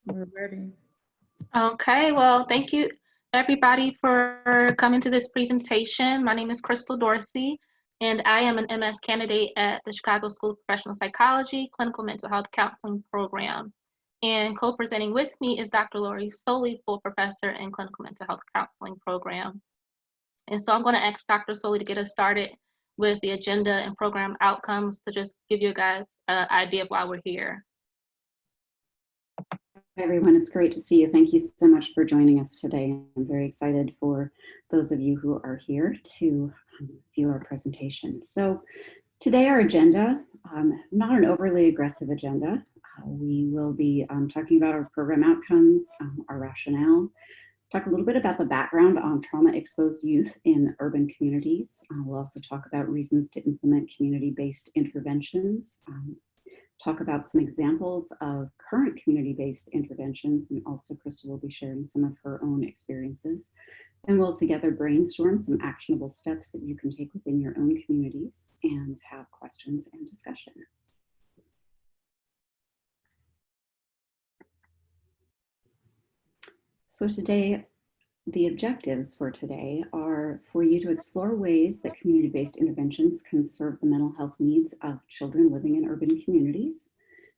We're ready. Okay, well, thank you everybody for coming to this presentation. My name is Crystal Dorsey, and I am an MS candidate at the Chicago School of Professional Psychology Clinical Mental Health Counseling Program. And co-presenting with me is Dr. Lori Soli, full professor in Clinical Mental Health Counseling Program. And so I'm going to ask Dr. Soli to get us started with the agenda and program outcomes to just give you guys an idea of why we're here. Hi, everyone. It's great to see you. Thank you so much for joining us today. I'm very excited for those of you who are here to view our presentation. So today our agenda, not an overly aggressive agenda. We will be talking about our program outcomes, our rationale, talk a little bit about the background on trauma-exposed youth in urban communities. We'll also talk about reasons to implement community-based interventions, talk about some examples of current community-based interventions, and also Crystal will be sharing some of her own experiences. And we'll together brainstorm some actionable steps that you can take within your own communities and have questions and discussion. So today, the objectives for today are for you to explore ways that community-based interventions can serve the mental health needs of children living in urban communities,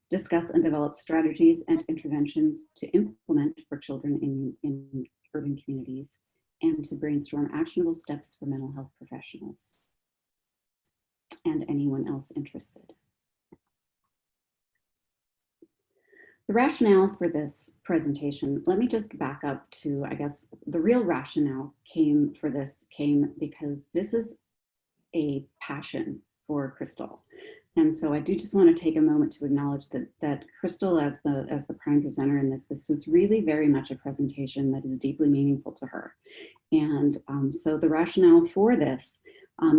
discuss and develop strategies and interventions to implement for children in urban communities, and to brainstorm actionable steps for mental health professionals and anyone else interested. The rationale for this presentation, let me just back up to, I guess, the real rationale came because this is a passion for Crystal. And so I do just want to take a moment to acknowledge that Crystal, as the prime presenter in this was really very much a presentation that is deeply meaningful to her. And so the rationale for this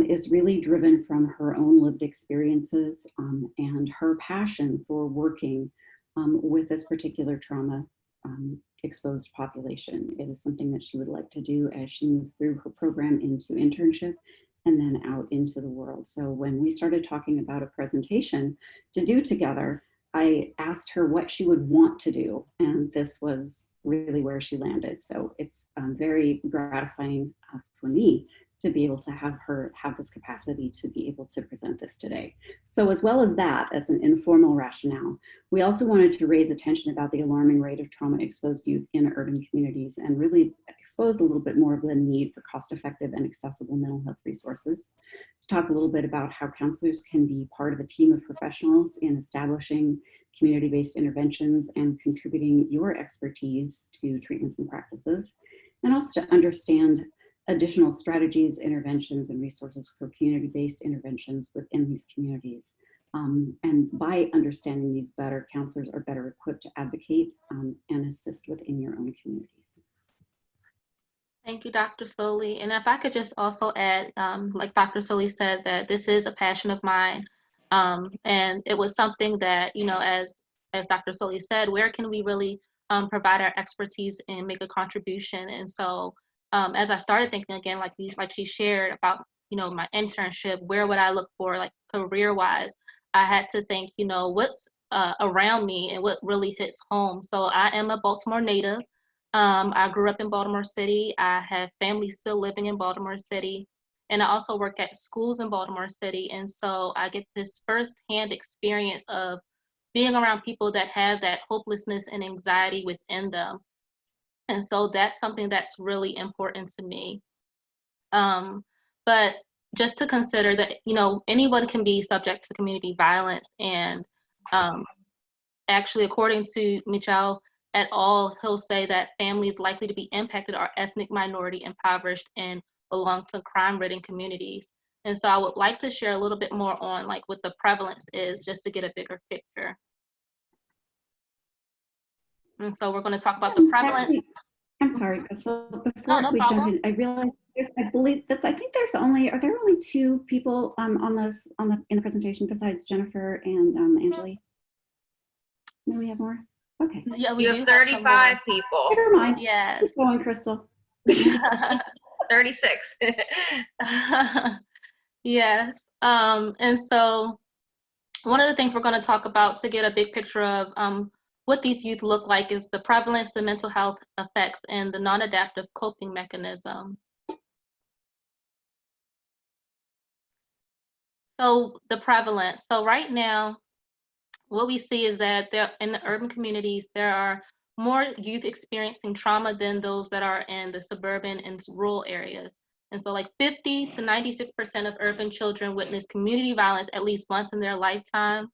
is really driven from her own lived experiences and her passion for working with this particular trauma exposed population. It is something that she would like to do as she moves through her program into internship and then out into the world. So when we started talking about a presentation to do together, I asked her what she would want to do, and this was really where she landed. So it's very gratifying for me to be able to have her have this capacity to be able to present this today. So as well as that, as an informal rationale, we also wanted to raise attention about the alarming rate of trauma-exposed youth in urban communities and really expose a little bit more of the need for cost-effective and accessible mental health resources. Talk a little bit about how counselors can be part of a team of professionals in establishing community-based interventions and contributing your expertise to treatments and practices, and also to understand additional strategies, interventions, and resources for community-based interventions within these communities. And by understanding these better, counselors are better equipped to advocate and assist within your own communities. Thank you, Dr. Soli. And if I could just also add, like Dr. Soli said, that this is a passion of mine. And it was something that, you know, as Dr. Soli said, where can we really provide our expertise and make a contribution? And so as I started thinking again, like she shared about, you know, my internship, where would I look for, like career-wise? I had to think, you know, what's around me and what really hits home. So I am a Baltimore native. I grew up in Baltimore City. I have family still living in Baltimore City. And I also work at schools in Baltimore City. And so I get this firsthand experience of being around people that have that hopelessness and anxiety within them. And so that's something that's really important to me. But just to consider that, you know, anyone can be subject to community violence. And actually, according to Michel et al., he'll say that families likely to be impacted are ethnic minority, impoverished, and belong to crime-ridden communities. And so I would like to share a little bit more on like what the prevalence is, just to get a bigger picture. And so we're going to talk about the prevalence. Actually, I'm sorry, Crystal. Before no we problem. jump in, I realized I believe that are there only two people in the presentation besides Jennifer and Angeli? No, we have more. Okay. Yeah, we have 35 people. Never mind. Yes. Keep going, Crystal. 36. Yes. And so one of the things we're going to talk about to get a big picture of what these youth look like is the prevalence, the mental health effects, and the non-adaptive coping mechanisms. So the prevalence. So right now, what we see is that there in the urban communities, there are more youth experiencing trauma than those that are in the suburban and rural areas. And so like 50 to 96% of urban children witness community violence at least once in their lifetime.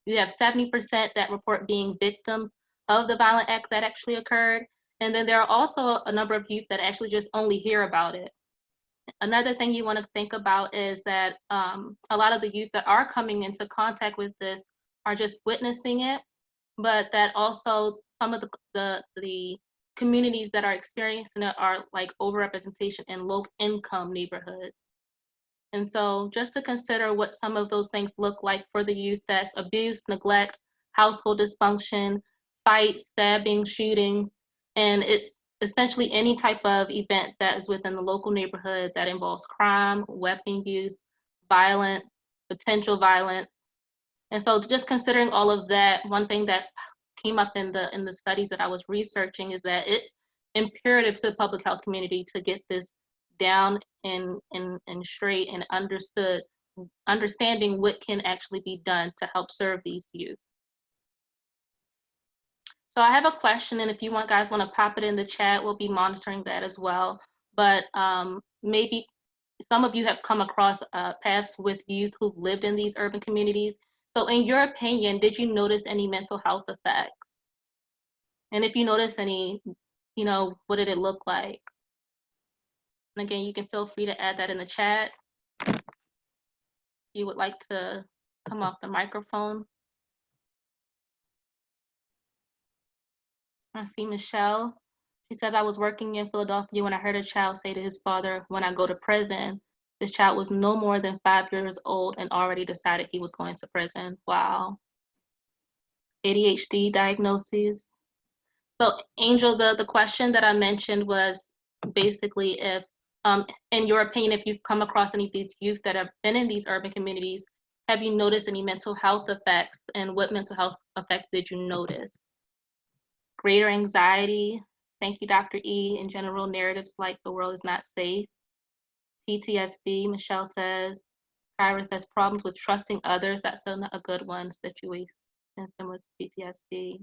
You have 70% that report being victims of the violent act that actually occurred. And then there are also a number of youth that actually just only hear about it. Another thing you want to think about is that a lot of the youth that are coming into contact with this are just witnessing it, but that also some of the communities that are experiencing it are like overrepresentation in low income neighborhoods. And so just to consider what some of those things look like for the youth, that's abuse, neglect, household dysfunction, fights, stabbing, shootings, and it's essentially any type of event that is within the local neighborhood that involves crime, weapon use, violence, potential violence. And so just considering all of that, one thing that came up in the studies that I was researching is that it's imperative to the public health community to get this down and straight and understanding what can actually be done to help serve these youth. So I have a question, and if you guys want to pop it in the chat, we'll be monitoring that as well. But maybe some of you have come across paths with youth who've lived in these urban communities. So in your opinion, did you notice any mental health effects? And if you notice any, what did it look like? And again, you can feel free to add that in the chat. If you would like to come off the microphone. I see Michelle. She says, I was working in Philadelphia when I heard a child say to his father, when I go to prison. This child was no more than 5 years old and already decided he was going to prison. Wow. ADHD diagnoses. So Angel, the question that I mentioned was basically if, in your opinion, if you've come across any of these youth that have been in these urban communities, have you noticed any mental health effects, and what mental health effects did you notice? Greater anxiety. Thank you, Dr. E. In general, narratives like the world is not safe. PTSD, Michelle says. Kyra says problems with trusting others. That's a good one. Situation similar to PTSD.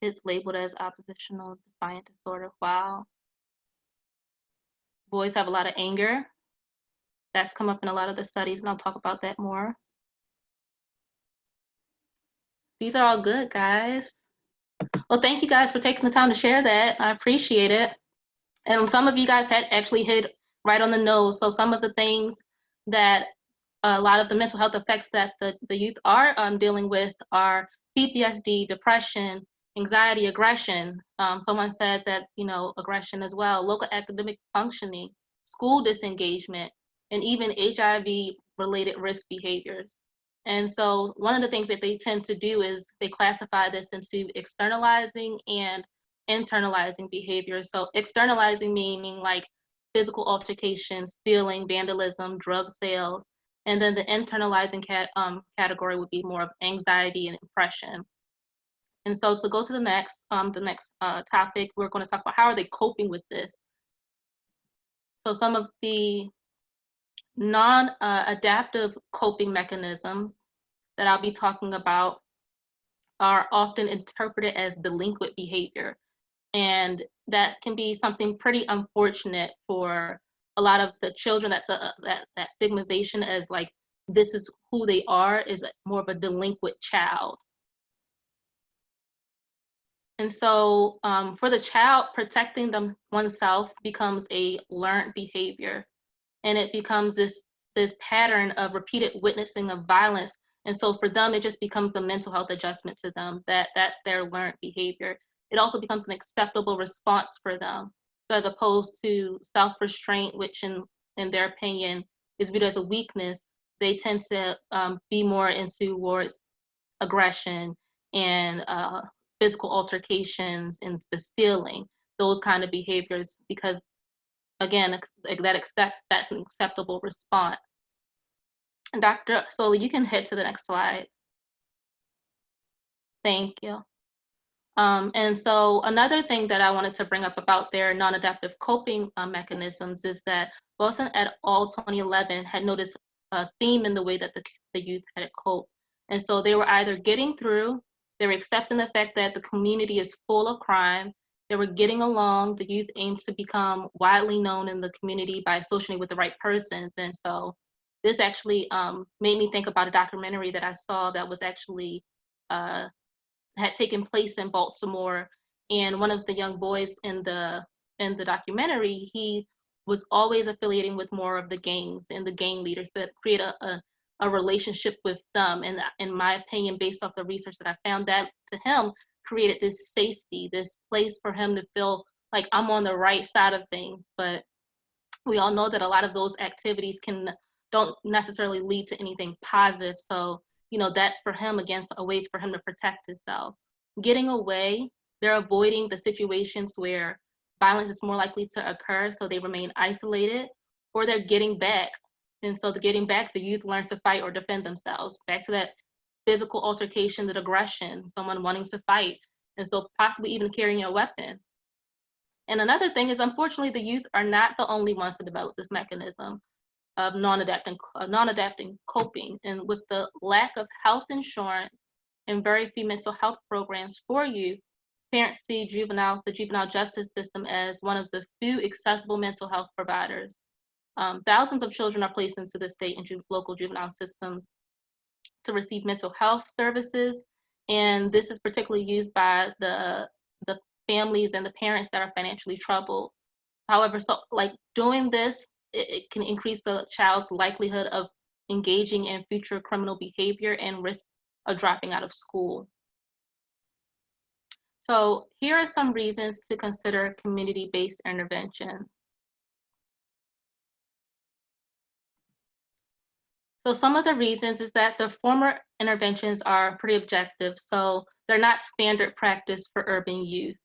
Kids labeled as oppositional defiant disorder. Wow. Boys have a lot of anger. That's come up in a lot of the studies, and I'll talk about that more. These are all good, guys. Well, thank you guys for taking the time to share that. I appreciate it. And some of you guys had actually hit right on the nose. So some of the things that a lot of the mental health effects that the youth are dealing with are PTSD, depression, anxiety, aggression. Someone said that, aggression as well, local academic functioning, school disengagement, and even HIV-related risk behaviors. And so one of the things that they tend to do is they classify this into externalizing and internalizing behaviors. So externalizing meaning like physical altercations, stealing, vandalism, drug sales. And then the internalizing category would be more of anxiety and depression. And so go to the next topic, we're going to talk about how are they coping with this. So some of the non-adaptive coping mechanisms that I'll be talking about are often interpreted as delinquent behavior. And that can be something pretty unfortunate for a lot of the children. That stigmatization as like, this is who they are, is more of a delinquent child. And so for the child, protecting oneself becomes a learned behavior. And it becomes this pattern of repeated witnessing of violence. And so for them, it just becomes a mental health adjustment to them, that's their learned behavior. It also becomes an acceptable response for them. So as opposed to self-restraint, which in their opinion is viewed as a weakness, they tend to be more towards aggression and physical altercations and the stealing, those kind of behaviors, because again, that's an acceptable response. And Dr. Soli, you can head to the next slide. Thank you. And so another thing that I wanted to bring up about their non-adaptive coping mechanisms is that Wilson et al. 2011 had noticed a theme in the way that the youth had coped. And so they were either getting through, they were accepting the fact that the community is full of crime, they were getting along, the youth aims to become widely known in the community by associating with the right persons. And so this actually made me think about a documentary that I saw that was actually uh, had taken place in Baltimore, and one of the young boys in the documentary, he was always affiliating with more of the gangs and the gang leaders to create a relationship with them. And in my opinion, based off the research that I found, that to him created this safety, this place for him to feel like I'm on the right side of things. But we all know that a lot of those activities don't necessarily lead to anything positive. So, you know, that's for him against a way for him to protect himself. Getting away, they're avoiding the situations where violence is more likely to occur, so they remain isolated, or they're getting back. And so the getting back, the youth learn to fight or defend themselves. Back to that physical altercation, that aggression, someone wanting to fight, and so possibly even carrying a weapon. And another thing is, unfortunately, the youth are not the only ones to develop this mechanism of non-adapting coping. And with the lack of health insurance and very few mental health programs for youth, parents see the juvenile justice system as one of the few accessible mental health providers. Thousands of children are placed into the state and local juvenile systems to receive mental health services, and this is particularly used by the families and the parents that are financially troubled. However, so like doing this, it can increase the child's likelihood of engaging in future criminal behavior and risk of dropping out of school. So here are some reasons to consider community-based interventions. So some of the reasons is that the former interventions are pretty objective, so they're not standard practice for urban youth.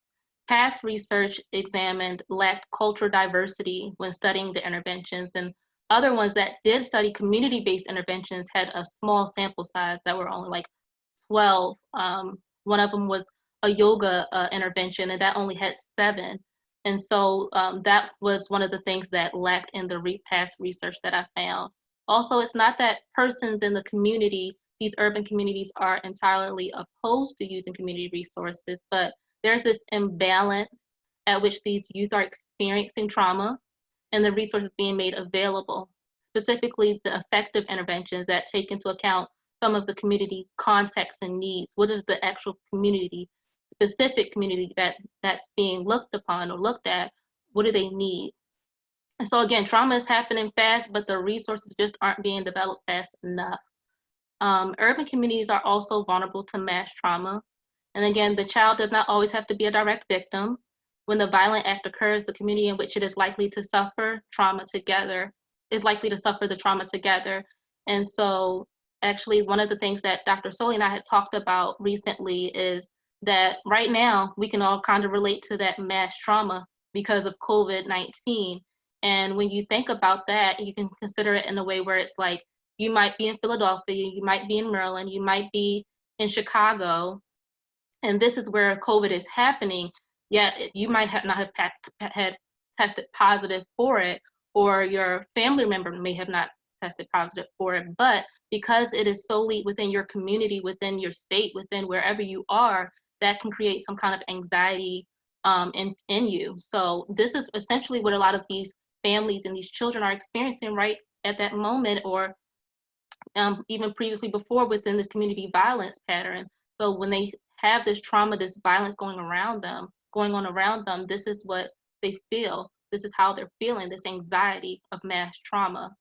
Past research examined lacked cultural diversity when studying the interventions, and other ones that did study community-based interventions had a small sample size that were only like 12. One of them was a yoga intervention, and that only had 7. And so that was one of the things that lacked in the past research that I found. Also, it's not that persons in the community, these urban communities, are entirely opposed to using community resources, but there's this imbalance at which these youth are experiencing trauma and the resources being made available, specifically the effective interventions that take into account some of the community context and needs. What is the actual community, specific community that's being looked upon or looked at? What do they need? And so again, trauma is happening fast, but the resources just aren't being developed fast enough. Urban communities are also vulnerable to mass trauma. And again, the child does not always have to be a direct victim. When the violent act occurs, the community in which it is likely to suffer trauma together is likely to suffer the trauma together. And so actually one of the things that Dr. Soli and I had talked about recently is that right now we can all kind of relate to that mass trauma because of COVID-19. And when you think about that, you can consider it in a way where it's like, you might be in Philadelphia, you might be in Maryland, you might be in Chicago, and this is where COVID is happening, yet you might not have had tested positive for it, or your family member may have not tested positive for it, but because it is solely within your community, within your state, within wherever you are, that can create some kind of anxiety in you. So this is essentially what a lot of these families and these children are experiencing right at that moment, or even previously before within this community violence pattern. So when they have this trauma, this violence going on around them, this is what they feel. This is how they're feeling, this anxiety of mass trauma.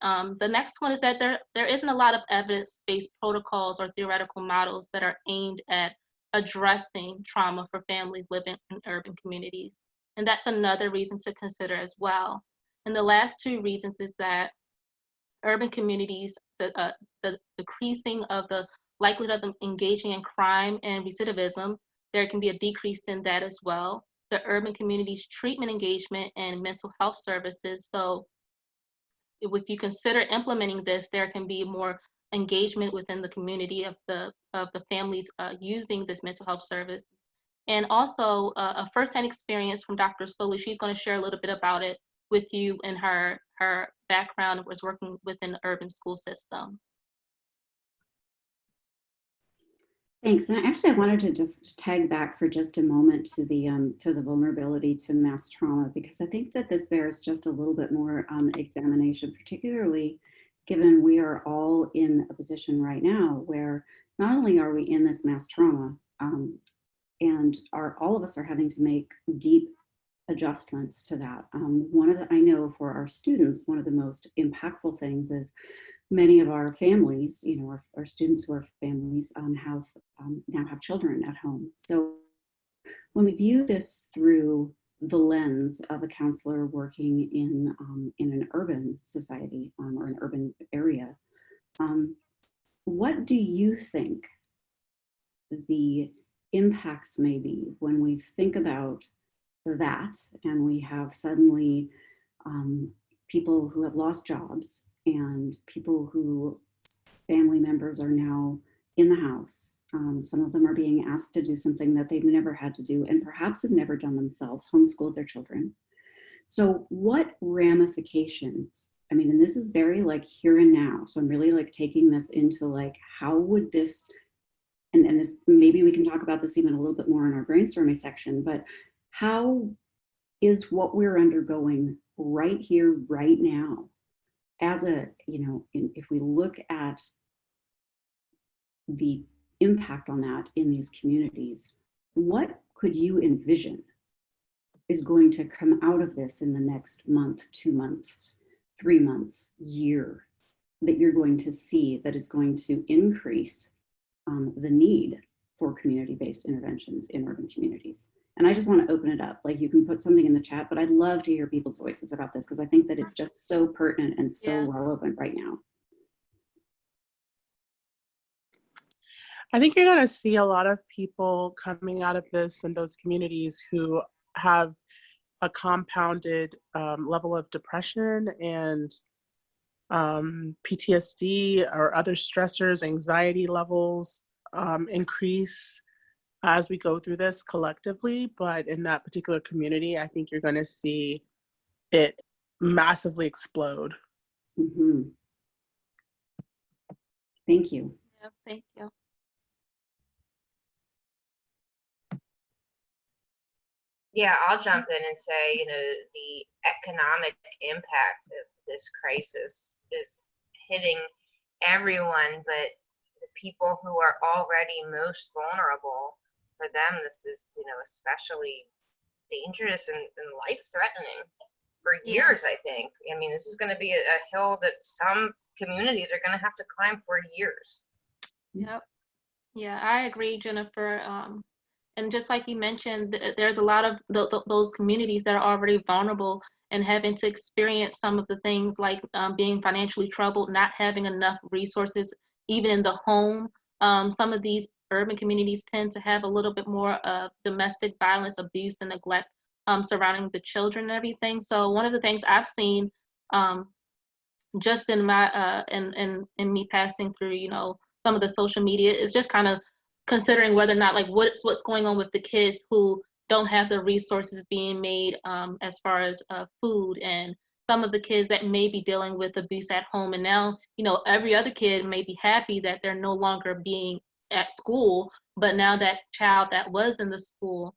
The next one is that there isn't a lot of evidence-based protocols or theoretical models that are aimed at addressing trauma for families living in urban communities. And that's another reason to consider as well. And the last 2 reasons is that urban communities, the decreasing of the likelihood of them engaging in crime and recidivism, there can be a decrease in that as well. The urban communities' treatment engagement and mental health services. So if you consider implementing this, there can be more engagement within the community of the families using this mental health service. and also a firsthand experience from Dr. Soli. She's going to share a little bit about it with you and her background was working within the urban school system. Thanks. And actually, I wanted to just tag back for just a moment to the vulnerability to mass trauma, because I think that this bears just a little bit more examination, particularly given we are all in a position right now where not only are we in this mass trauma, and all of us are having to make deep adjustments to that. I know for our students, one of the most impactful things is many of our families, our students who are families now have children at home. So when we view this through the lens of a counselor working in an urban society or an urban area, what do you think the impacts may be when we think about that and we have suddenly people who have lost jobs and people who family members are now in the house. Some of them are being asked to do something that they've never had to do and perhaps have never done themselves, homeschooled their children. So what ramifications, and this is very like here and now. So I'm really like taking this into like, how would this, and this, maybe we can talk about this even a little bit more in our brainstorming section, but how is what we're undergoing right here, right now, as if we look at the impact on that in these communities, what could you envision is going to come out of this in the next month, 2 months, 3 months, year, that you're going to see that is going to increase the need for community-based interventions in urban communities? And I just want to open it up. Like, you can put something in the chat, but I'd love to hear people's voices about this because I think that it's just so pertinent and so relevant right now. I think you're going to see a lot of people coming out of this in those communities who have a compounded level of depression and PTSD or other stressors, anxiety levels increase as we go through this collectively. But in that particular community, I think you're going to see it massively explode. Mm-hmm. Thank you. Yeah, thank you. Yeah, I'll jump in and say, the economic impact of this crisis is hitting everyone, but the people who are already most vulnerable, for them, this is, especially dangerous and life-threatening for years, I think. This is going to be a hill that some communities are going to have to climb for years. Yep. Yeah, I agree, Jennifer. And just like you mentioned, there's a lot of those communities that are already vulnerable and having to experience some of the things like being financially troubled, not having enough resources, even in the home. Some of these urban communities tend to have a little bit more of domestic violence, abuse, and neglect surrounding the children and everything. So one of the things I've seen just in my in me passing through, some of the social media is just kind of considering whether or not like what's going on with the kids who don't have the resources being made as far as food, and some of the kids that may be dealing with abuse at home. And now, every other kid may be happy that they're no longer being at school, but now that child that was in the school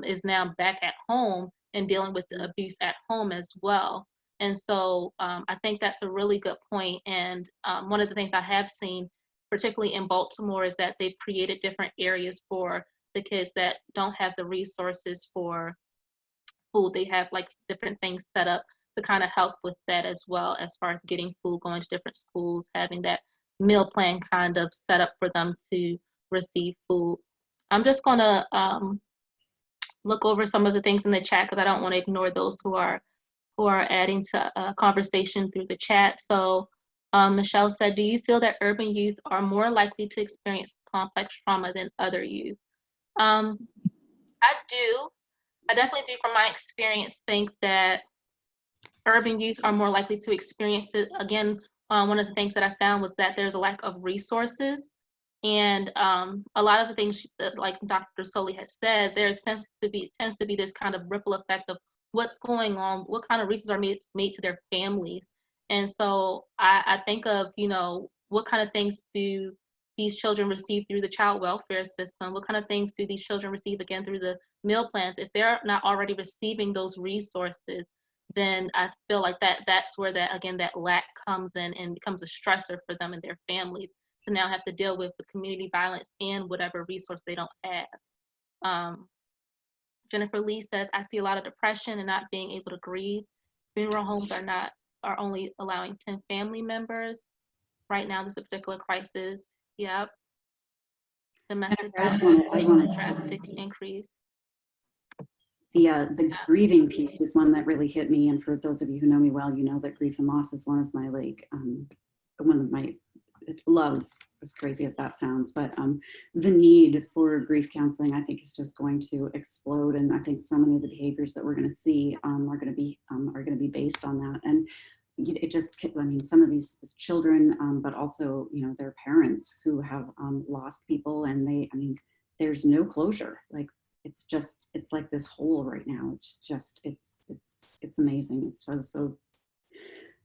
is now back at home and dealing with the abuse at home as well. And so I think that's a really good point. And one of the things I have seen, particularly in Baltimore, is that they've created different areas for the kids that don't have the resources for food. They have like different things set up to kind of help with that as well, as far as getting food, going to different schools, having that meal plan kind of set up for them to receive food. I'm just going to look over some of the things in the chat because I don't want to ignore those who are adding to a conversation through the chat. So Michelle said, do you feel that urban youth are more likely to experience complex trauma than other youth? I do. I definitely do, from my experience, think that urban youth are more likely to experience it. Again, one of the things that I found was that there's a lack of resources. And a lot of the things that, like Dr. Soli had said, there tends to be this kind of ripple effect of what's going on, what kind of resources are made to their families. And so I think of, you know, what kind of things do these children receive through the child welfare system? What kind of things do these children receive again through the meal plans? If they're not already receiving those resources, then I feel like that's where that lack comes in and becomes a stressor for them and their families to now have to deal with the community violence and whatever resource they don't have. Jennifer Lee says, I see a lot of depression and not being able to grieve. Funeral homes are only allowing 10 family members. Right now, this is a particular crisis. Yep. Domestic violence is seeing a drastic increase. The grieving piece is one that really hit me. And for those of you who know me well, you know that grief and loss is one of my loves, as crazy as that sounds, but the need for grief counseling, I think, is just going to explode. And I think so many of the behaviors that we're going to see are going to be based on that. And it just, I mean, some of these children, but also, you know, their parents who have lost people, and there's no closure. Like, it's like this hole right now. It's amazing. It's so,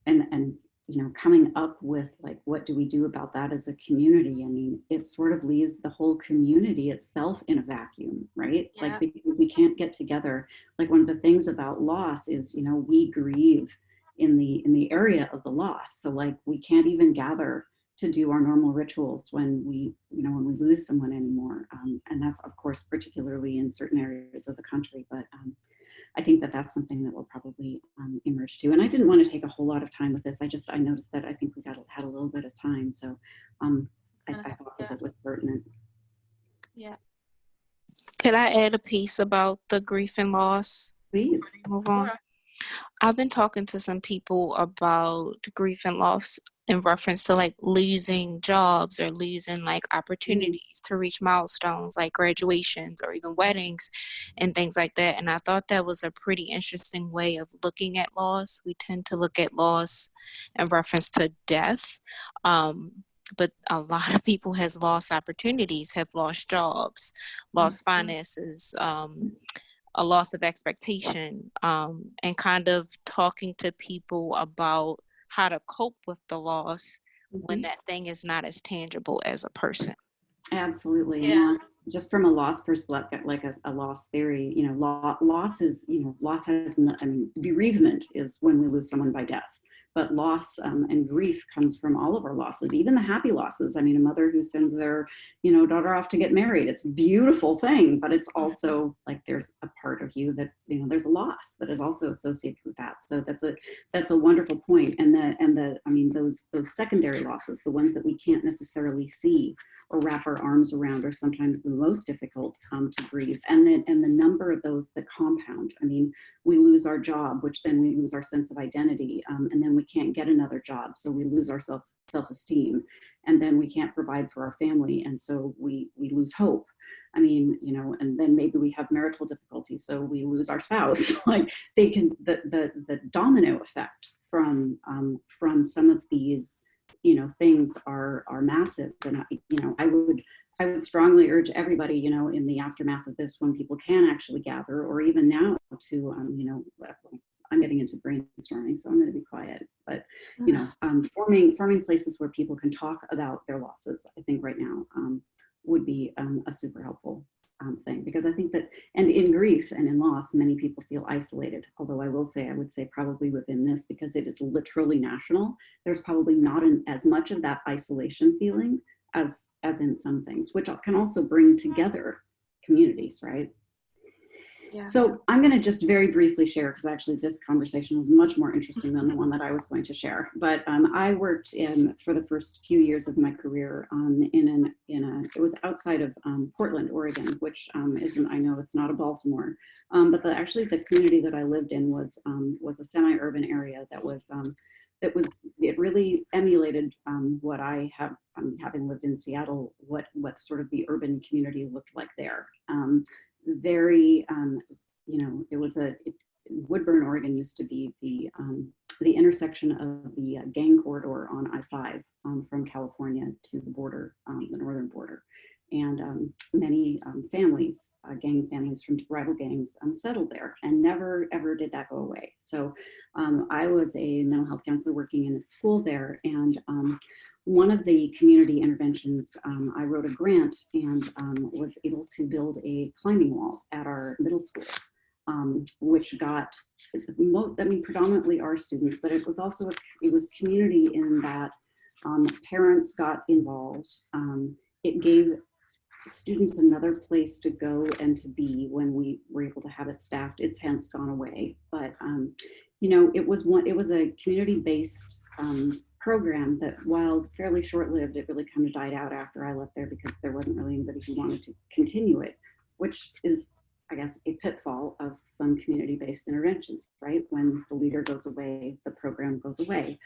and you know, coming up with, like, what do we do about that as a community? I mean, it sort of leaves the whole community itself in a vacuum, right? Yeah. Like, because we can't get together. Like, one of the things about loss is, you know, we grieve in the area of the loss. So, like, we can't even gather to do our normal rituals when we lose someone anymore. And that's, of course, particularly in certain areas of the country. But I think that that's something that will probably emerge too. And I didn't want to take a whole lot of time with this. I noticed that I think we had a little bit of time. So I thought that it was pertinent. Yeah. Could I add a piece about the grief and loss? Please. Move on. Sure. I've been talking to some people about grief and loss in reference to, like, losing jobs or losing, like, opportunities to reach milestones like graduations or even weddings and things like that. And I thought that was a pretty interesting way of looking at loss. We tend to look at loss in reference to death. But a lot of people has lost opportunities, have lost jobs, lost finances, a loss of expectation, and kind of talking to people about how to cope with the loss when that thing is not as tangible as a person. Absolutely. Yeah. And just from a loss perspective, like a loss theory, you know, loss is, you know, loss has, I mean, bereavement is when we lose someone by death. But loss and grief comes from all of our losses, even the happy losses. I mean, a mother who sends their, you know, daughter off to get married, it's a beautiful thing, but it's also like there's a part of you that, you know, there's a loss that is also associated with that. So that's a wonderful point. And I mean, those secondary losses, the ones that we can't necessarily see or wrap our arms around, are sometimes the most difficult to grieve. And the number of those that compound. I mean, we lose our job, which then we lose our sense of identity, and then we can't get another job, so we lose our self-esteem, and then we can't provide for our family, and so we lose hope. I mean, you know, and then maybe we have marital difficulties, so we lose our spouse. Like, they can, the domino effect from some of these, you know, things are massive. And you know, I would strongly urge everybody, you know, in the aftermath of this, when people can actually gather, or even now, to you know, I'm getting into brainstorming, so I'm going to be quiet, but you know, forming places where people can talk about their losses, I think right now would be a super helpful thing, because I think that, and in grief and in loss, many people feel isolated. Although I would say probably within this, because it is literally national, there's probably not as much of that isolation feeling as in some things, which can also bring together communities, right? Yeah. So I'm going to just very briefly share, because actually this conversation was much more interesting than the one that I was going to share. But I worked for the first few years of my career it was outside of Portland, Oregon, which I know it's not a Baltimore, but actually the community that I lived in was a semi-urban area it really emulated what I have, having lived in Seattle, what sort of the urban community looked like there. Very, you know, Woodburn, Oregon used to be the the intersection of the gang corridor on I-5 from California to the border, the northern border. And many families, gang families from rival gangs settled there and never ever did that go away. So I was a mental health counselor working in a school there, and one of the community interventions, I wrote a grant and was able to build a climbing wall at our middle school, which got, predominantly our students, but it was also, it was community in that parents got involved. It gave students another place to go and to be when we were able to have it staffed. It's hence gone away, but you know, it was a community-based program that, while fairly short-lived, it really kind of died out after I left there because there wasn't really anybody who wanted to continue it, which is, I guess, a pitfall of some community-based interventions, right? When the leader goes away, the program goes away.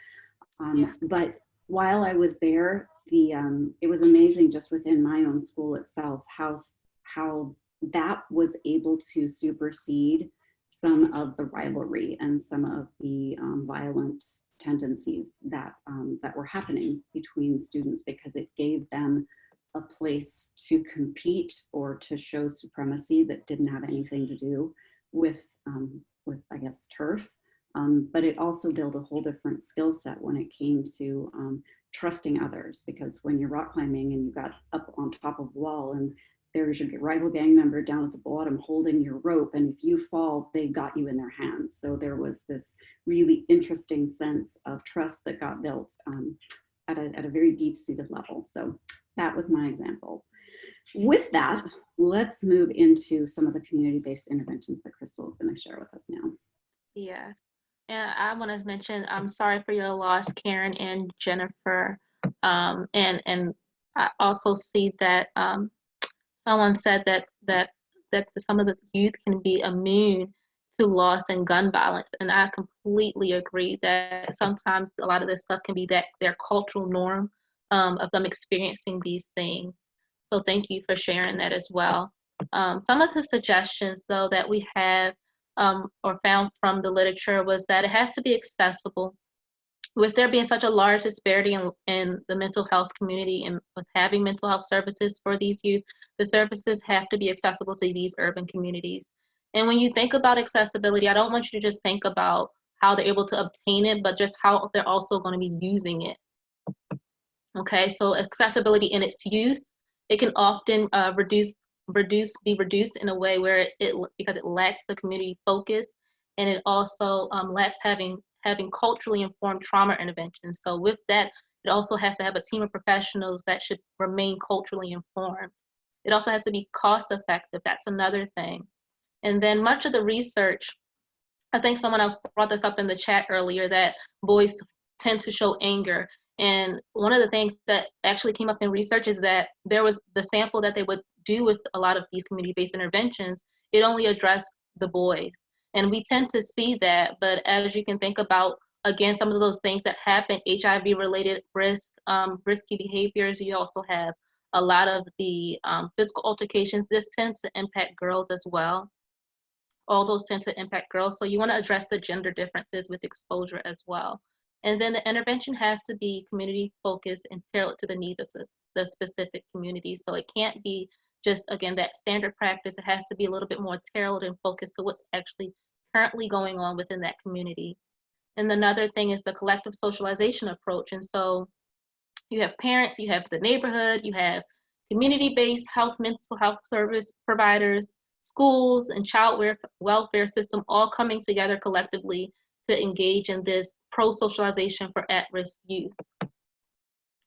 But while I was there, it was amazing just within my own school itself how that was able to supersede some of the rivalry and some of the violent tendencies that that were happening between students, because it gave them a place to compete or to show supremacy that didn't have anything to do with I guess turf. But it also built a whole different skill set when it came to trusting others, because when you're rock climbing and you got up on top of a wall and there's your rival gang member down at the bottom holding your rope, and if you fall, they got you in their hands. So there was this really interesting sense of trust that got built at a very deep-seated level. So that was my example. With that, let's move into some of the community-based interventions that Crystal is going to share with us now. Yeah. And I want to mention, I'm sorry for your loss, Karen and Jennifer. And I also see that someone said that some of the youth can be immune to loss and gun violence, and I completely agree that sometimes a lot of this stuff can be that their cultural norm of them experiencing these things. So thank you for sharing that as well. Some of the suggestions, though, that we have or found from the literature was that it has to be accessible. With there being such a large disparity in the mental health community and with having mental health services for these youth, the services have to be accessible to these urban communities. And when you think about accessibility, I don't want you to just think about how they're able to obtain it, but just how they're also going to be using it. Okay, so accessibility in its use, it can often be reduced in a way where because it lacks the community focus, and it also lacks having culturally informed trauma interventions. So with that, it also has to have a team of professionals that should remain culturally informed. It also has to be cost effective. That's another thing. And then much of the research, I think someone else brought this up in the chat earlier, that boys tend to show anger. And one of the things that actually came up in research is that there was the sample that they would do with a lot of these community-based interventions, it only addressed the boys. And we tend to see that, but as you can think about, again, some of those things that happen, HIV-related risk, risky behaviors, you also have a lot of the physical altercations. This tends to impact girls as well. All those tend to impact girls. So you want to address the gender differences with exposure as well. And then the intervention has to be community focused and tailored to the needs of the specific community. So it can't be just, again, that standard practice. It has to be a little bit more tailored and focused to what's actually currently going on within that community. And another thing is the collective socialization approach. And so you have parents, you have the neighborhood, you have community-based mental health service providers, schools, and child welfare system all coming together collectively to engage in this pro-socialization for at-risk youth.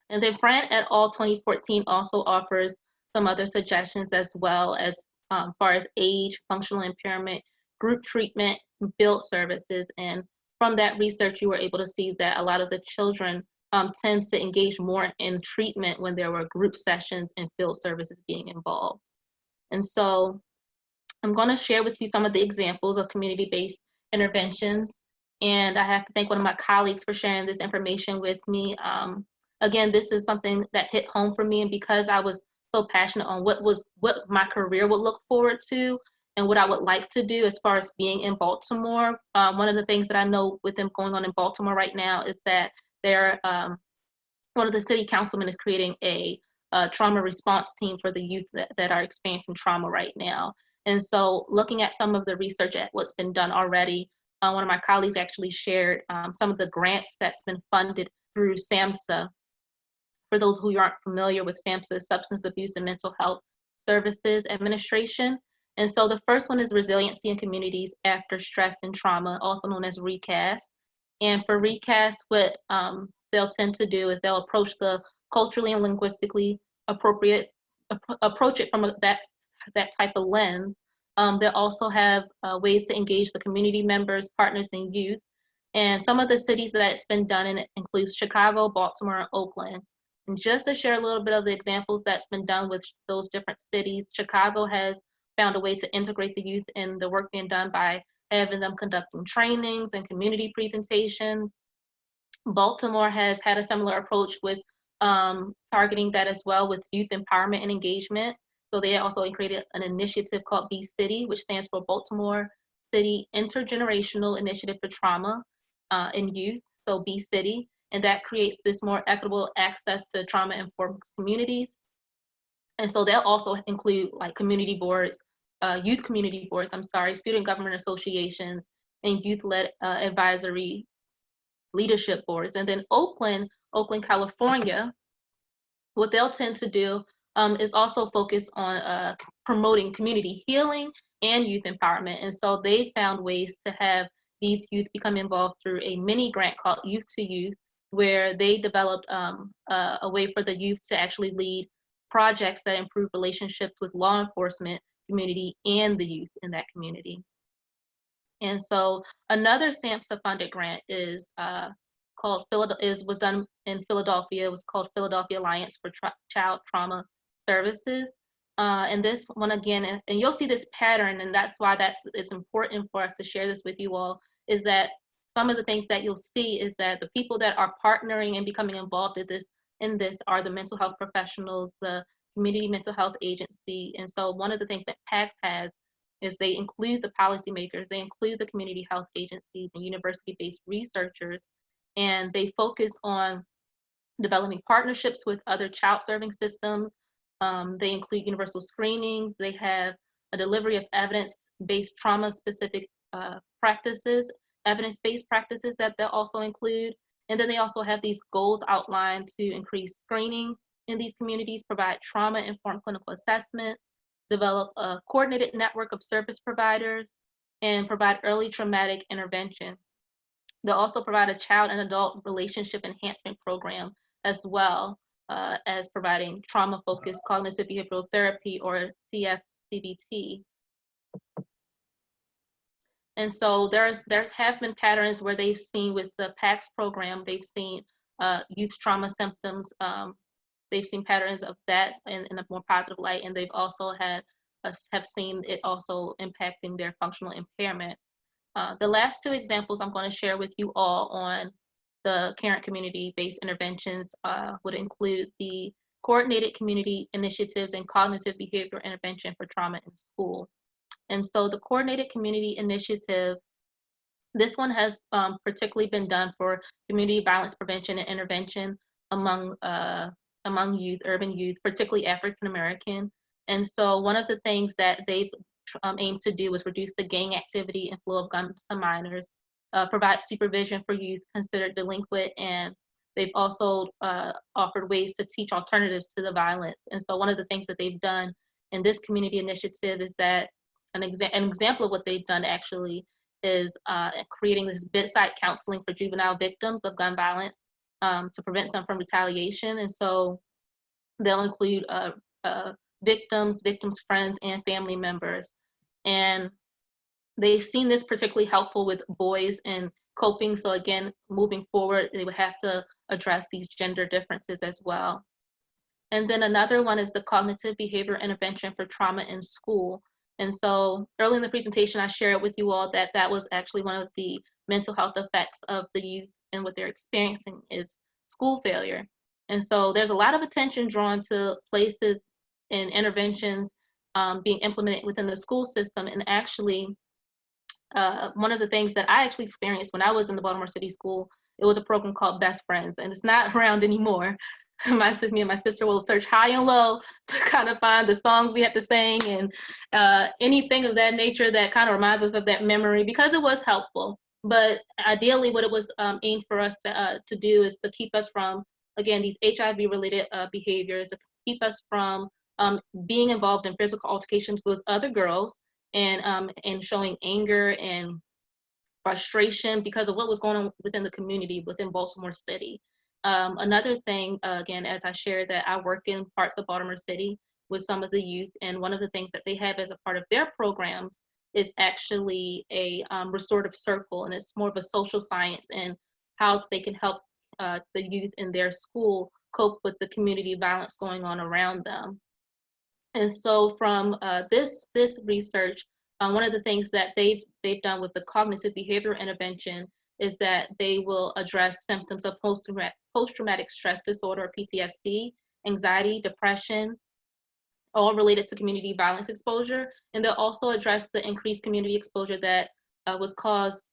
And then Fran et al. 2014 also offers some other suggestions as well, as far as age, functional impairment, group treatment, field services. And from that research, you were able to see that a lot of the children tends to engage more in treatment when there were group sessions and field services being involved. And so I'm going to share with you some of the examples of community-based interventions. And I have to thank one of my colleagues for sharing this information with me. Again, this is something that hit home for me, and because I was so passionate on what my career would look forward to and what I would like to do as far as being in Baltimore. One of the things that I know with them going on in Baltimore right now is that they're one of the city councilmen is creating a trauma response team for the youth that are experiencing trauma right now. And so looking at some of the research at what's been done already, one of my colleagues actually shared some of the grants that's been funded through SAMHSA. For those who aren't familiar with SAMHSA, Substance Abuse and Mental Health Services Administration. And so the first one is Resiliency in Communities After Stress and Trauma, also known as RECAST. And for RECAST, what they'll tend to do is they'll approach the culturally and linguistically appropriate, approach it from that type of lens. They'll also have ways to engage the community members, partners, and youth. And some of the cities that it's been done in includes Chicago, Baltimore, and Oakland. And just to share a little bit of the examples that's been done with those different cities, Chicago has found a way to integrate the youth in the work being done by having them conducting trainings and community presentations. Baltimore has had a similar approach with targeting that as well with youth empowerment and engagement. So they also created an initiative called Be City, which stands for Baltimore City Intergenerational Initiative for Trauma in Youth, so Be City, and that creates this more equitable access to trauma-informed communities. And so they'll also include like community boards, youth community boards, student government associations, and youth-led advisory leadership boards. And then Oakland, California, what they'll tend to do is also focus on promoting community healing and youth empowerment. And so they found ways to have these youth become involved through a mini grant called Youth to Youth, where they developed a way for the youth to actually lead projects that improve relationships with law enforcement, community, and the youth in that community. And so another SAMHSA funded grant is was done in Philadelphia. It was called Philadelphia Alliance for Child Trauma Services. And this one again, and you'll see this pattern, and that's why it's important for us to share this with you all, is that some of the things that you'll see is that the people that are partnering and becoming involved in this are the mental health professionals, the community mental health agency. And so one of the things that PACS has is they include the policymakers, they include the community health agencies and university-based researchers, and they focus on developing partnerships with other child serving systems. They include universal screenings. They have a delivery of evidence-based trauma-specific practices, evidence-based practices that they'll also include. And then they also have these goals outlined to increase screening in these communities, provide trauma-informed clinical assessments, develop a coordinated network of service providers, and provide early traumatic intervention. They'll also provide a child and adult relationship enhancement program as well as providing trauma-focused cognitive behavioral therapy, or CFCBT. And so there's have been patterns where they've seen with the PACS program, they've seen youth trauma symptoms. They've seen patterns of that in a more positive light, and they've also have seen it also impacting their functional impairment. The last two examples I'm going to share with you all on the current community-based interventions would include the Coordinated Community Initiatives and Cognitive Behavioral Intervention for Trauma in School. And so the Coordinated Community Initiative, this one has particularly been done for community violence prevention and intervention among youth, urban youth, particularly African American. And so one of the things that they've aimed to do was reduce the gang activity and flow of guns to minors, provide supervision for youth considered delinquent, and they've also offered ways to teach alternatives to the violence. And so one of the things that they've done in this community initiative is that an example of what they've done actually is creating this bedside counseling for juvenile victims of gun violence to prevent them from retaliation. And so they'll include victims, friends, and family members. And they've seen this particularly helpful with boys in coping. So again, moving forward, they would have to address these gender differences as well. And then another one is the Cognitive Behavior Intervention for Trauma in School. And so early in the presentation, I shared with you all that that was actually one of the mental health effects of the youth, and what they're experiencing is school failure. And so there's a lot of attention drawn to places and interventions being implemented within the school system. And actually, one of the things that I actually experienced when I was in the Baltimore City School, it was a program called Best Friends, and it's not around anymore. Me and my sister will search high and low to kind of find the songs we had to sing and anything of that nature that kind of reminds us of that memory, because it was helpful. But ideally, what it was aimed for us to do is to keep us from, again, these HIV-related behaviors, to keep us from being involved in physical altercations with other girls, and showing anger and frustration because of what was going on within the community within Baltimore City. Another thing, again, as I shared, that I work in parts of Baltimore City with some of the youth, and one of the things that they have as a part of their programs is actually a restorative circle, and it's more of a social science and how they can help the youth in their school cope with the community violence going on around them. And so from this research, one of the things that they've done with the cognitive behavior intervention is that they will address symptoms of post-traumatic stress disorder, PTSD, anxiety, depression, all related to community violence exposure. And they'll also address the increased community exposure that was caused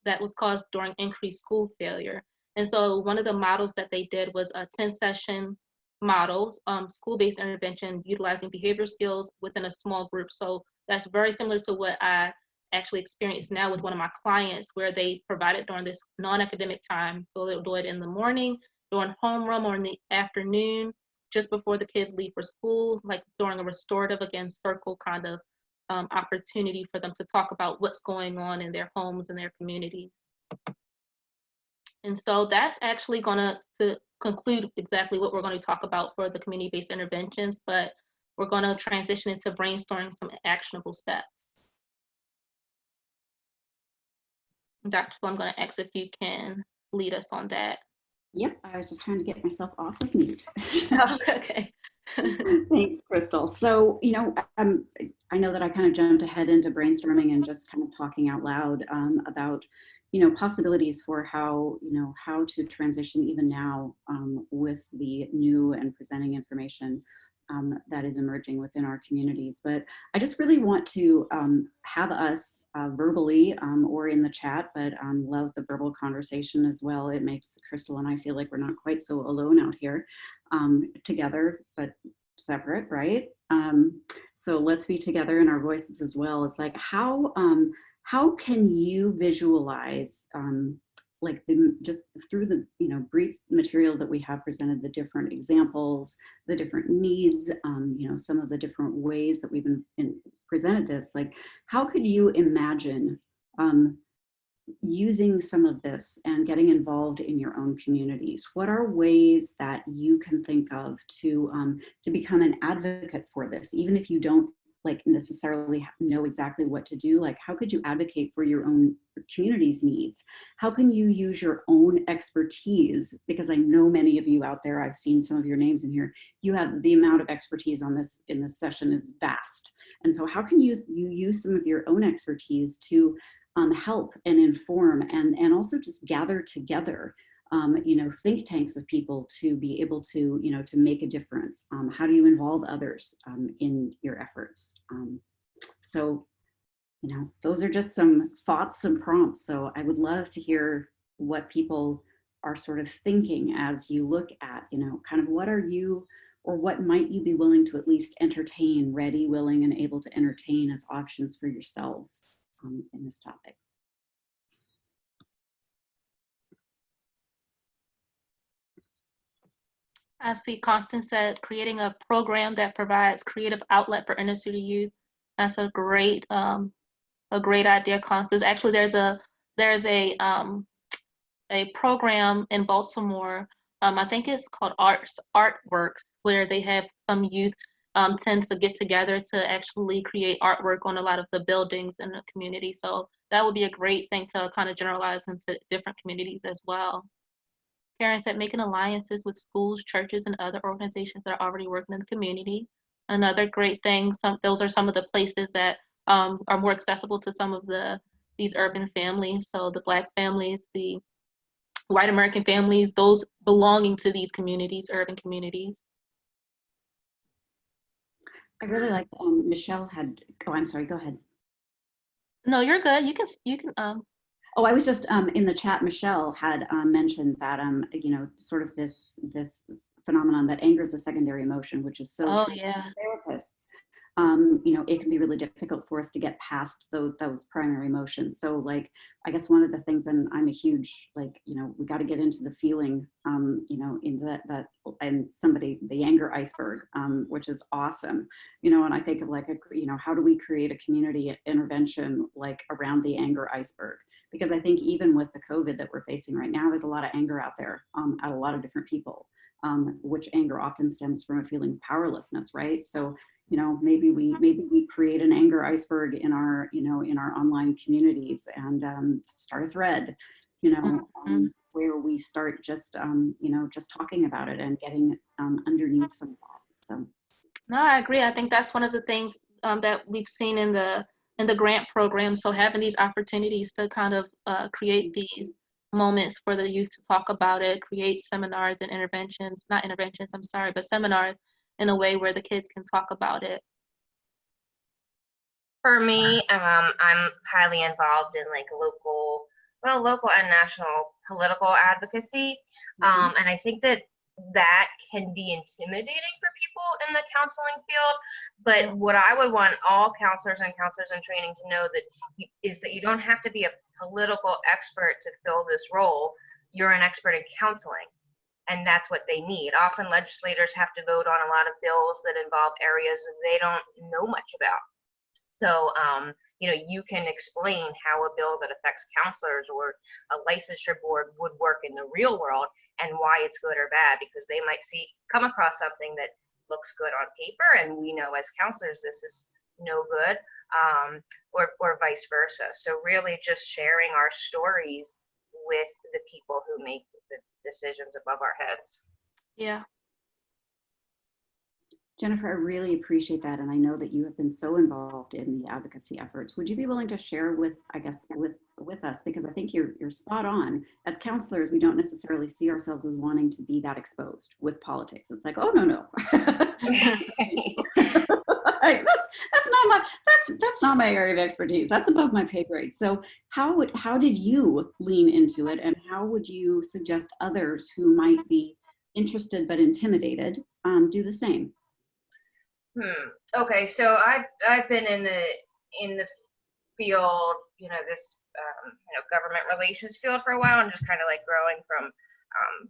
during increased school failure. And so one of the models that they did was a 10-session models, school-based intervention utilizing behavior skills within a small group. So that's very similar to what I actually experienced now with one of my clients, where they provided during this non-academic time. So they'll do it in the morning, during homeroom, or in the afternoon, just before the kids leave for school, like during a restorative, again, circle kind of opportunity for them to talk about what's going on in their homes and their communities. And so that's actually going to conclude exactly what we're going to talk about for the community-based interventions, but we're going to transition into brainstorming some actionable steps. Dr. So I'm going to ask if you can lead us on that. Yep, I was just trying to get myself off of mute. Okay. Thanks, Crystal. So, I know that I kind of jumped ahead into brainstorming and just kind of talking out loud about, possibilities for how to transition even now with the new and presenting information that is emerging within our communities. But I just really want to have us verbally or in the chat, but love the verbal conversation as well. It makes Crystal and I feel like we're not quite so alone out here together, but separate, right? So let's be together in our voices as well. It's like, how can you visualize like just through the brief material that we have presented, the different examples, the different needs, some of the different ways that we've been presented this, like how could you imagine using some of this and getting involved in your own communities? What are ways that you can think of to become an advocate for this, even if you don't necessarily know exactly what to do? Like, how could you advocate for your own community's needs? How can you use your own expertise? Because I know many of you out there, I've seen some of your names in here, you have the amount of expertise on this in this session is vast. And so how can you use some of your own expertise to help and inform and also just gather together think tanks of people to be able to, to make a difference? How do you involve others in your efforts? So, those are just some thoughts and prompts. So I would love to hear what people are sort of thinking as you look at, kind of what are you, or what might you be willing to at least entertain, ready, willing, and able to entertain as options for yourselves in this topic. I see Constance said creating a program that provides creative outlet for inner city youth. That's a great idea, Constance. Actually, there's a program in Baltimore. I think it's called Artworks, where they have some youth tend to get together to actually create artwork on a lot of the buildings in the community. So that would be a great thing to kind of generalize into different communities as well. Karen said making alliances with schools, churches, and other organizations that are already working in the community. Another great thing, those are some of the places that are more accessible to some of these urban families. So the Black families, the white American families, those belonging to these communities, urban communities. I really like, Michelle had, oh, I'm sorry, go ahead. No, you're good. You can, Oh, I was just in the chat. Michelle had mentioned that sort of this phenomenon that anger is a secondary emotion, which is so oh true yeah. for therapists. It can be really difficult for us to get past those primary emotions. So, like, I guess one of the things, and I'm a huge we got to get into the feeling, into that, and the anger iceberg, which is awesome. And I think of how do we create a community intervention like around the anger iceberg? Because I think even with the COVID that we're facing right now, there's a lot of anger out there at a lot of different people, which anger often stems from a feeling of powerlessness, right? So, maybe we create an anger iceberg in our online communities and start a thread, where we start just just talking about it and getting underneath some of that. So. No, I agree. I think that's one of the things that we've seen in the grant program. So having these opportunities to kind of create these moments for the youth to talk about it, create seminars and not interventions, I'm sorry, but seminars in a way where the kids can talk about it. For me, I'm highly involved in like local and national political advocacy. And I think that can be intimidating for people in the counseling field. But what I would want all counselors in training to know is that you don't have to be a political expert to fill this role. You're an expert in counseling. And that's what they need. Often legislators have to vote on a lot of bills that involve areas that they don't know much about. So, you can explain how a bill that affects counselors or a licensure board would work in the real world and why it's good or bad, because they might come across something that looks good on paper, and we know as counselors this is no good, or vice versa. So really just sharing our stories with the people who make the decisions above our heads. Yeah. Jennifer, I really appreciate that. And I know that you have been so involved in the advocacy efforts. Would you be willing to share with us, because I think you're spot on. As counselors, we don't necessarily see ourselves as wanting to be that exposed with politics. It's like, oh, no. That's not my area of expertise. That's above my pay grade. So how did you lean into it, and how would you suggest others who might be interested but intimidated do the same? Okay, so I've been in the field, this government relations field for a while, and just kind of like growing from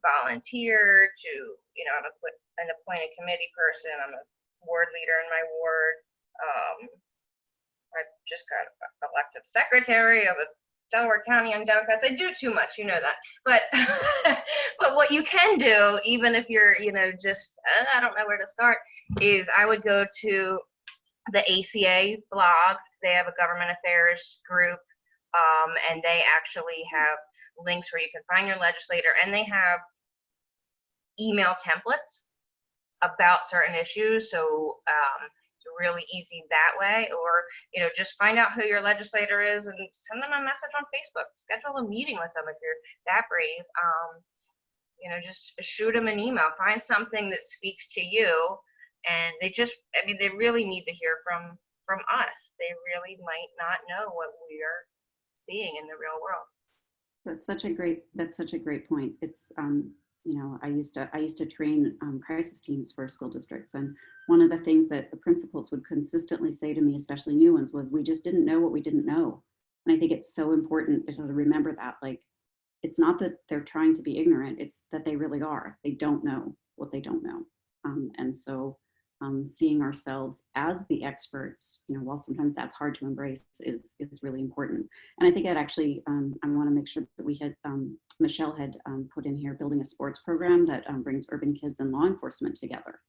volunteer to an appointed committee person. I'm a ward leader in my ward. I just got elected secretary of a Delaware County Young Democrats. I do too much, you know that. But but what you can do, even if you're just I don't know where to start, is I would go to the ACA blog. They have a government affairs group, and they actually have links where you can find your legislator, and they have email templates about certain issues. So it's really easy that way. Or just find out who your legislator is and send them a message on Facebook. Schedule a meeting with them if you're that brave. Just shoot them an email. Find something that speaks to you. And they really need to hear from us. They really might not know what we are seeing in the real world. That's such a great point. It's I used to train crisis teams for school districts, and one of the things that the principals would consistently say to me, especially new ones, was we just didn't know what we didn't know. And I think it's so important to remember that, like, it's not that they're trying to be ignorant, it's that they really are. They don't know what they don't know. And so seeing ourselves as the experts, while sometimes that's hard to embrace, is really important. And I think that actually, I want to make sure that we had, Michelle had put in here, building a sports program that brings urban kids and law enforcement together,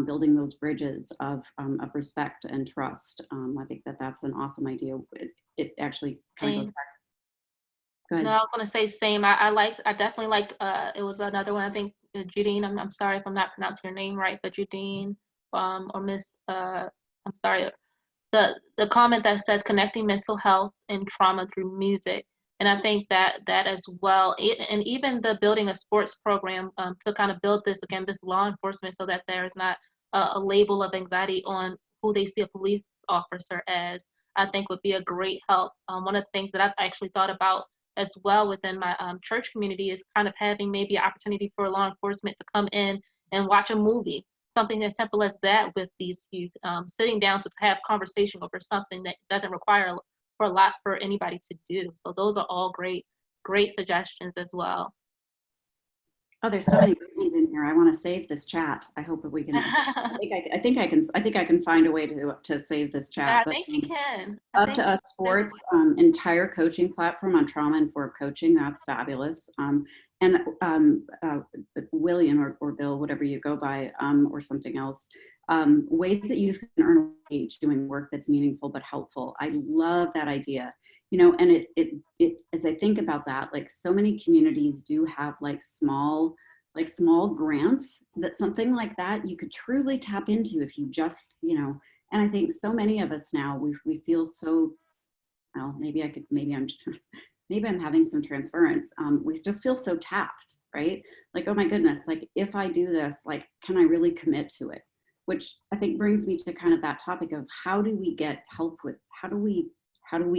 building those bridges of respect and trust. I think that's an awesome idea. It actually kind of goes back. Go ahead. No, I was going to say same. I definitely liked, it was another one, I think, Judine, I'm sorry if I'm not pronouncing your name right, but Judine, or Miss, I'm sorry, the comment that says connecting mental health and trauma through music. And I think that as well, and even the building a sports program to kind of build this law enforcement, so that there is not a label of anxiety on who they see a police officer as, I think would be a great help. One of the things that I've actually thought about as well within my church community is kind of having maybe an opportunity for law enforcement to come in and watch a movie, something as simple as that with these youth, sitting down to have conversation over something that doesn't require for a lot for anybody to do. So those are all great suggestions as well. Oh, there's so many good ones in here. I want to save this chat. I hope that we can. I think I can find a way to save this chat. Yeah, I but, think you can. Up to Us Sports, entire coaching platform on trauma-informed coaching. That's fabulous. And William or Bill, whatever you go by, or something else. Ways that youth can earn a wage doing work that's meaningful but helpful. I love that idea. You know, and it as I think about that, like so many communities do have like small grants, that something like that you could truly tap into if you just, you know. And I think so many of us now, we feel so, well, maybe I'm having some transference. We just feel so tapped, right? Like, oh my goodness, like if I do this, like, can I really commit to it? Which I think brings me to kind of that topic of how do we get help with, how do we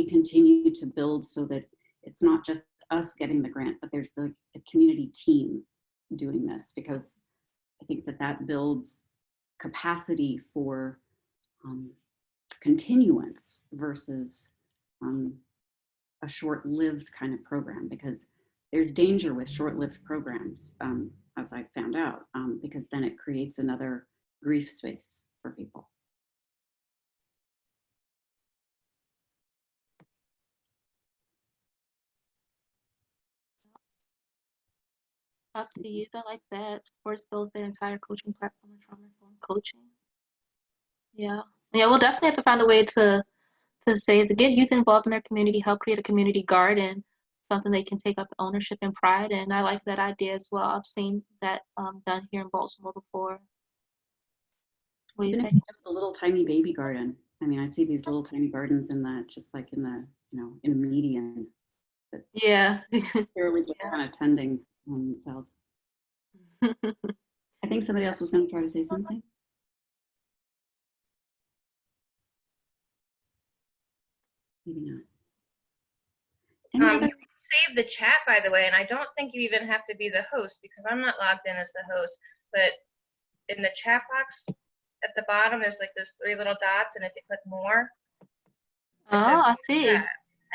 continue to build so that it's not just us getting the grant, but there's the community team doing this, because I think that builds capacity for continuance versus a short-lived kind of program, because there's danger with short-lived programs, as I found out, because then it creates another grief space for people. Up to youth, I like that. Sports builds their entire coaching platform and trauma-informed coaching. Yeah, we'll definitely have to find a way to get youth involved in their community, help create a community garden, something they can take up ownership and pride in. I like that idea as well. I've seen that done here in Baltimore before. What do you Even if think? it's just a little tiny baby garden. I mean, I see these little tiny gardens in the, just like in the, you know, in a median. Yeah. They're really just kind of tending on themselves. I think somebody else was going to try to say something. Maybe not. Any other? You can save the chat, by the way, and I don't think you even have to be the host, because I'm not logged in as the host, but in the chat box at the bottom, there's like those 3 little dots, and if you click more, Oh, I see. chat,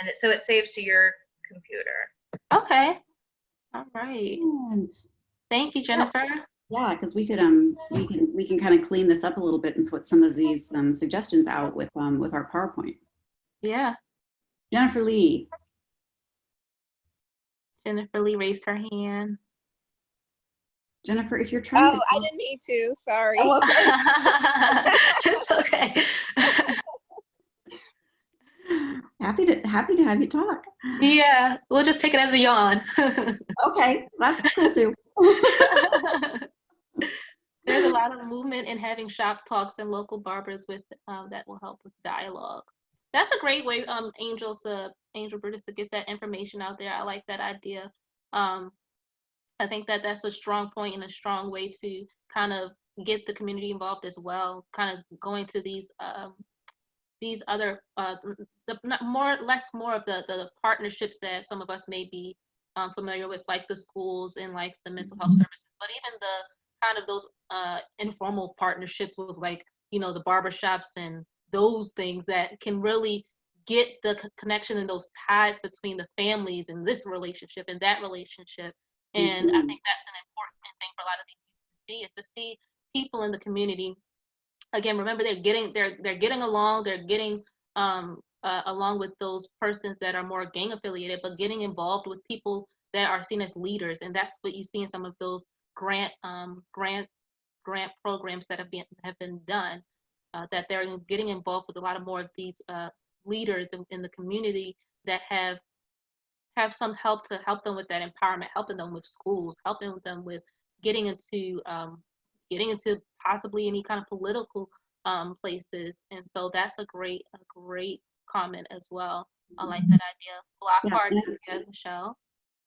and so it saves to your computer. Okay. All right. And, Thank you, Jennifer. yeah, because we could we can kind of clean this up a little bit and put some of these suggestions out with our PowerPoint. Yeah. Jennifer Lee. Jennifer Lee raised her hand. Jennifer, if you're trying to. I didn't mean to. Sorry. Oh, okay. It's okay. Happy to have you talk. Yeah, we'll just take it as a yawn. Okay, that's cool too. There's a lot of movement in having shop talks and local barbers with that will help with dialogue. That's a great way, Angel Brutus, to get that information out there. I like that idea. I think that's a strong point and a strong way to kind of get the community involved as well. Kind of going to these other more of the partnerships that some of us may be familiar with, like the schools and like the mental health services, but even the kind of those informal partnerships with, like, you know, the barbershops and those things that can really get the connection and those ties between the families and this relationship and that relationship. And I think that's an important thing for a lot of these people to see, is to see people in the community. Again, remember, they're getting along, they're getting along with those persons that are more gang affiliated, but getting involved with people that are seen as leaders. And that's what you see in some of those grant programs that have been done, that they're getting involved with a lot of more of these leaders in the community that have some help to help them with that empowerment, helping them with schools, helping them with getting into possibly any kind of political places. And so that's a great comment as well. I like that idea. Block parties, yeah, Michelle.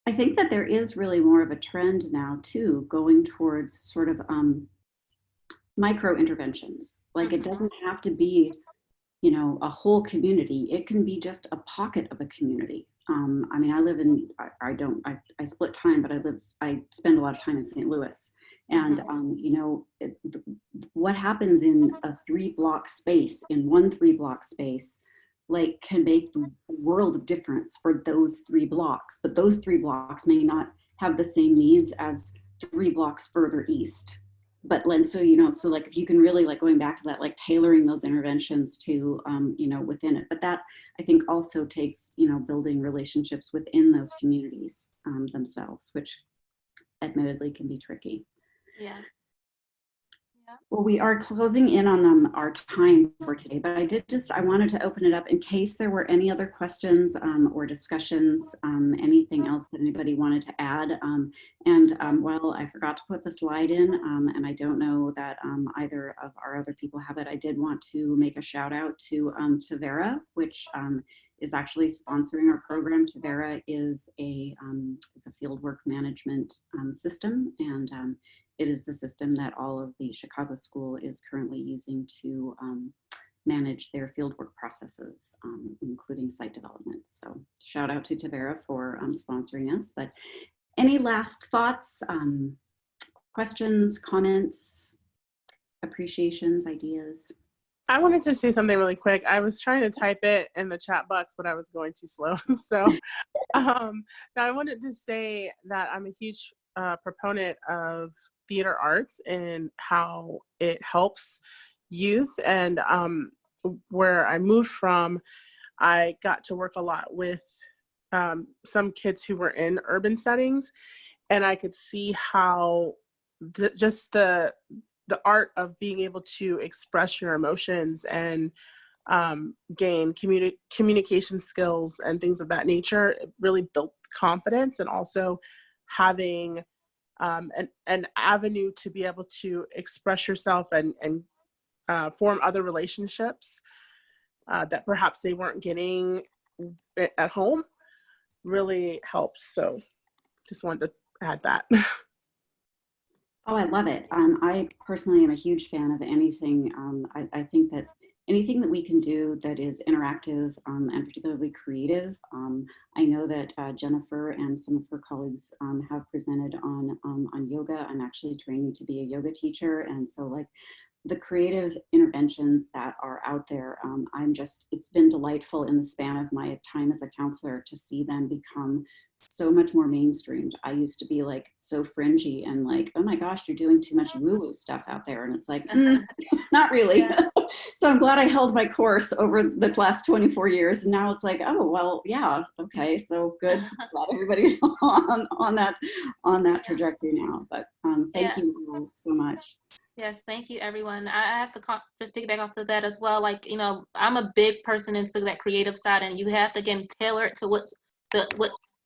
I think that there is really more of a trend now too, going towards sort of micro interventions. Like it doesn't have to be, you know, a whole community. It can be just a pocket of a community. I mean, I live in, I split time, but I spend a lot of time in St. Louis. And, you know, what happens in a 3-block space, in one 3-block space, like can make the world of difference for those 3 blocks. But those 3 blocks may not have the same needs as 3 blocks further east. But so, you know, so like if you can really, like going back to that, like tailoring those interventions to, you know, within it. But that I think also takes, you know, building relationships within those communities themselves, which admittedly can be tricky. Yeah. Well, we are closing in on our time for today, but I wanted to open it up in case there were any other questions or discussions, anything else that anybody wanted to add. While I forgot to put the slide in, and I don't know that either of our other people have it, I did want to make a shout out to Tavera, which is actually sponsoring our program. Tavera is a fieldwork management system, and it is the system that all of the Chicago School is currently using to manage their fieldwork processes, including site development. So shout out to Tavera for sponsoring us. But any last thoughts, questions, comments, appreciations, ideas? I wanted to say something really quick. I was trying to type it in the chat box, but I was going too slow. So now I wanted to say that I'm a huge proponent of theater arts and how it helps youth. And where I moved from, I got to work a lot with some kids who were in urban settings, and I could see how just the art of being able to express your emotions and gain communication skills and things of that nature really built confidence, and also having an avenue to be able to express yourself and form other relationships that perhaps they weren't getting at home really helps. So just wanted to add that. Oh, I love it. I personally am a huge fan of anything. I think that anything that we can do that is interactive and particularly creative. I know that Jennifer and some of her colleagues have presented on yoga. I'm actually training to be a yoga teacher. And so like the creative interventions that are out there, it's been delightful in the span of my time as a counselor to see them become so much more mainstreamed. I used to be like so fringy and like, oh my gosh, you're doing too much woo-woo stuff out there. And it's like, not really. Yeah. So I'm glad I held my course over the last 24 years. And now it's like, oh, well, yeah, okay, so good. Glad everybody's on that trajectory now. But thank you all so much. Yes, thank you, everyone. I have to just piggyback off of that as well. Like, you know, I'm a big person into that creative side, and you have to, again, tailor it to what's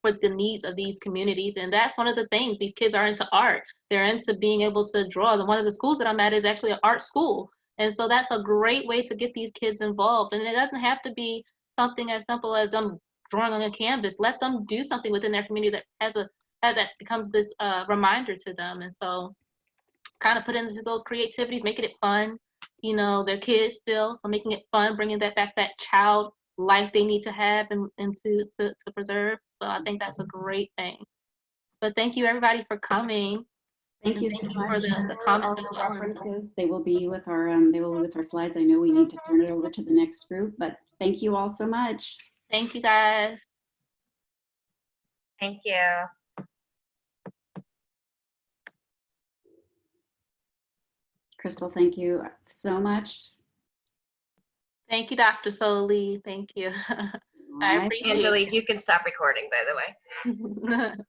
for the needs of these communities. And that's one of the things. These kids are into art. They're into being able to draw. And one of the schools that I'm at is actually an art school. And so that's a great way to get these kids involved. And it doesn't have to be something as simple as them drawing on a canvas. Let them do something within their community that becomes this reminder to them. And so kind of put into those creativities, making it fun. You know, they're kids still, so making it fun, bringing that back, that child life they need to have and to preserve. So I think that's a great thing. But thank you, everybody, for coming. Thank you so much for the comments as well. References. They will be with our slides. I know we need to turn it over to the next group, but thank you all so much. Thank you, guys. Thank you. Crystal, thank you so much. Thank you, Dr. Soli. Thank you. I appreciate Angelique, you can stop recording, by the way. it.